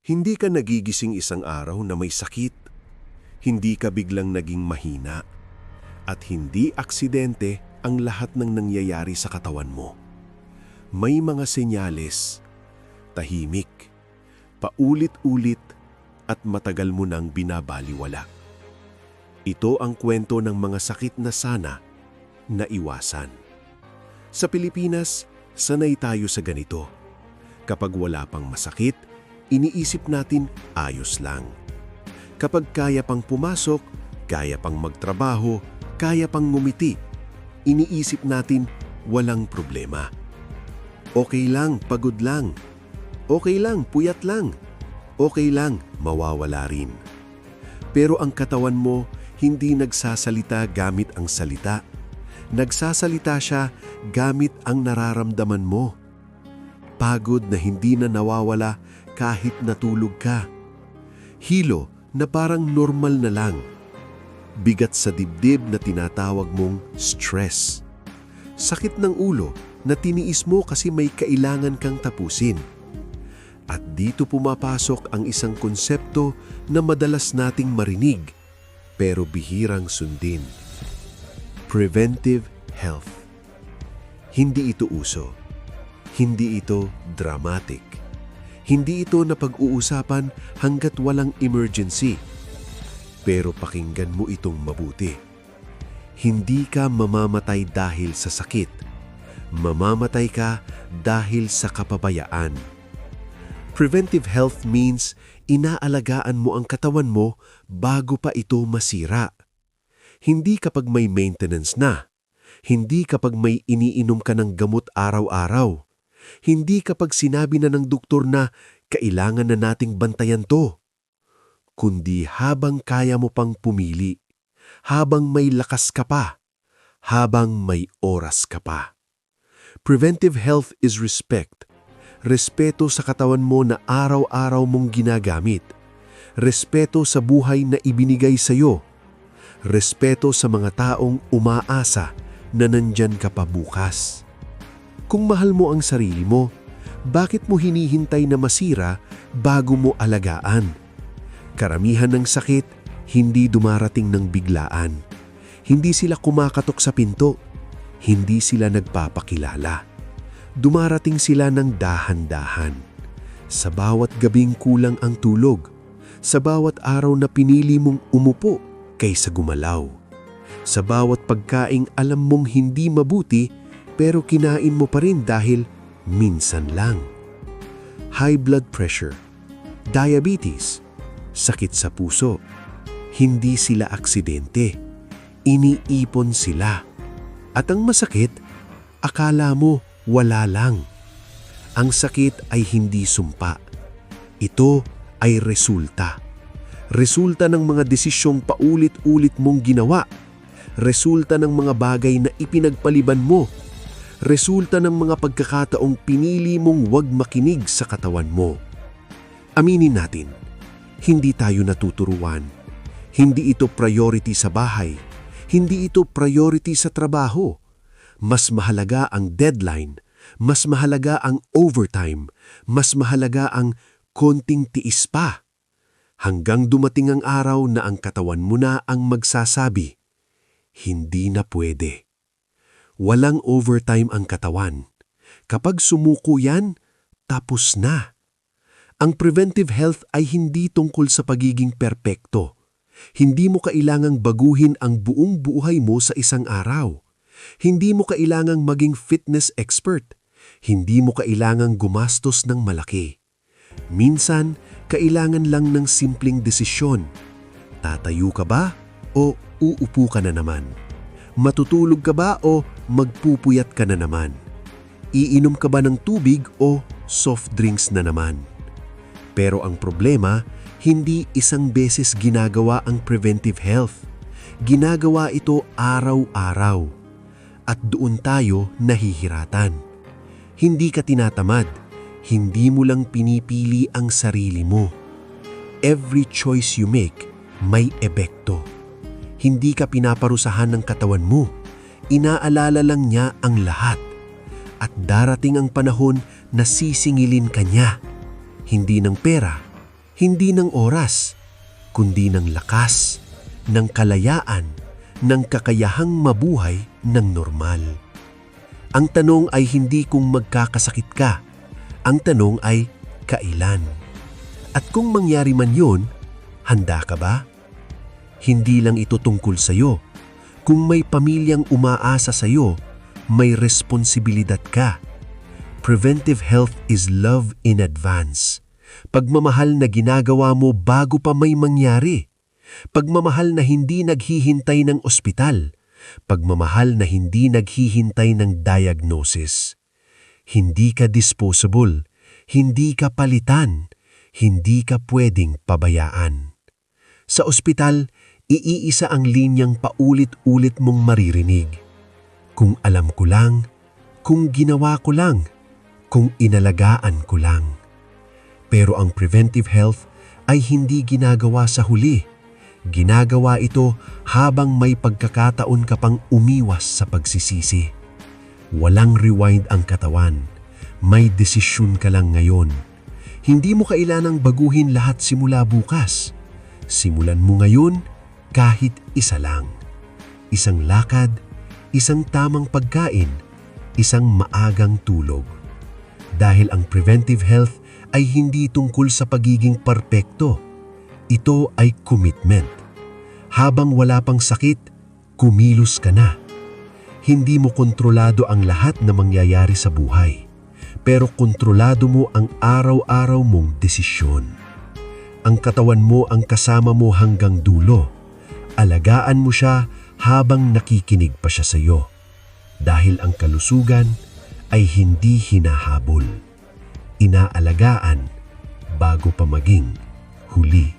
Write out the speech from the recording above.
Hindi ka nagigising isang araw na may sakit. Hindi ka biglang naging mahina. At hindi aksidente ang lahat ng nangyayari sa katawan mo. May mga senyales, tahimik, paulit-ulit at matagal mo nang binabaliwala. Ito ang kwento ng mga sakit na sana naiwasan. Sa Pilipinas, sanay tayo sa ganito. Kapag wala pang masakit, iniisip natin ayos lang. Kapag kaya pang pumasok, kaya pang magtrabaho, kaya pang ngumiti, iniisip natin walang problema. Okay lang, pagod lang. Okay lang, puyat lang. Okay lang, mawawala rin. Pero ang katawan mo hindi nagsasalita gamit ang salita. Nagsasalita siya gamit ang nararamdaman mo. Pagod na hindi na nawawala kahit natulog ka. Hilo na parang normal na lang. Bigat sa dibdib na tinatawag mong stress. Sakit ng ulo na tiniis mo kasi may kailangan kang tapusin. At dito pumapasok ang isang konsepto na madalas nating marinig pero bihirang sundin. Preventive health. Hindi ito uso. Hindi ito dramatic. Hindi ito napag-uusapan hanggat walang emergency. Pero pakinggan mo itong mabuti. Hindi ka mamamatay dahil sa sakit. Mamamatay ka dahil sa kapabayaan. Preventive health means inaalagaan mo ang katawan mo bago pa ito masira. Hindi kapag may maintenance na. Hindi kapag may iniinom ka ng gamot araw-araw. Hindi kapag sinabi na ng doktor na kailangan na nating bantayan to. Kundi habang kaya mo pang pumili, habang may lakas ka pa, habang may oras ka pa. Preventive health is respect. Respeto sa katawan mo na araw-araw mong ginagamit. Respeto sa buhay na ibinigay sa iyo. Respeto sa mga taong umaasa na nandyan ka pa bukas. Kung mahal mo ang sarili mo, bakit mo hinihintay na masira bago mo alagaan? Karamihan ng sakit, hindi dumarating ng biglaan. Hindi sila kumakatok sa pinto. Hindi sila nagpapakilala. Dumarating sila ng dahan-dahan. Sa bawat gabing kulang ang tulog. Sa bawat araw na pinili mong umupo kaysa gumalaw. Sa bawat pagkaing alam mong hindi mabuti pero kinain mo pa rin dahil minsan lang. High blood pressure, diabetes, sakit sa puso. Hindi sila aksidente. Iniipon sila. At ang masakit, akala mo wala lang. Ang sakit ay hindi sumpa. Ito ay resulta. Resulta ng mga desisyong paulit-ulit mong ginawa. Resulta ng mga bagay na ipinagpaliban mo. Resulta ng mga pagkakataong pinili mong wag makinig sa katawan mo. Aminin natin, hindi tayo natuturuan. Hindi ito priority sa bahay. Hindi ito priority sa trabaho. Mas mahalaga ang deadline. Mas mahalaga ang overtime. Mas mahalaga ang konting tiis pa. Hanggang dumating ang araw na ang katawan mo na ang magsasabi, hindi na pwede. Walang overtime ang katawan. Kapag sumuko yan, tapos na. Ang preventive health ay hindi tungkol sa pagiging perpekto. Hindi mo kailangang baguhin ang buong buhay mo sa isang araw. Hindi mo kailangang maging fitness expert. Hindi mo kailangang gumastos ng malaki. Minsan, kailangan lang ng simpleng desisyon. Tatayo ka ba o uupo ka na naman? Matutulog ka ba o magpupuyat ka na naman? Iinom ka ba ng tubig o soft drinks na naman? Pero ang problema, hindi isang beses ginagawa ang preventive health. Ginagawa ito araw-araw. At doon tayo nahihiratan. Hindi ka tinatamad. Hindi mo lang pinipili ang sarili mo. Every choice you make, may epekto. Hindi ka pinaparusahan ng katawan mo. Inaalala lang niya ang lahat. At darating ang panahon na sisingilin ka niya. Hindi ng pera, Hindi ng oras, kundi ng lakas, ng kalayaan, ng kakayahang mabuhay ng normal. Ang tanong ay hindi kung magkakasakit ka. Ang tanong ay kailan. At kung mangyari man yun, handa ka ba? Hindi lang ito tungkol sa'yo. Kung may pamilyang umaasa sa'yo, may responsibilidad ka. Preventive health is love in advance. Pagmamahal na ginagawa mo bago pa may mangyari. Pagmamahal na hindi naghihintay ng ospital. Pagmamahal na hindi naghihintay ng diagnosis. Hindi ka disposable. Hindi ka palitan. Hindi ka pwedeng pabayaan. Sa ospital, iisa ang linyang paulit-ulit mong maririnig. Kung alam ko lang, kung ginawa ko lang, kung inalagaan ko lang. Pero ang preventive health ay hindi ginagawa sa huli. Ginagawa ito habang may pagkakataon ka pang umiwas sa pagsisisi. Walang rewind ang katawan. May desisyon ka lang ngayon. Hindi mo kailangang baguhin lahat simula bukas. Simulan mo ngayon kahit isa lang. Isang lakad, isang tamang pagkain, isang maagang tulog. Dahil ang preventive health ay hindi tungkol sa pagiging perpekto. Ito ay commitment. Habang wala pang sakit, kumilos ka na. Hindi mo kontrolado ang lahat na mangyayari sa buhay, pero kontrolado mo ang araw-araw mong desisyon. Ang katawan mo ang kasama mo hanggang dulo. Alagaan mo siya habang nakikinig pa siya sa iyo. Dahil ang kalusugan ay hindi hinahabol. Inaalagaan bago pa maging huli.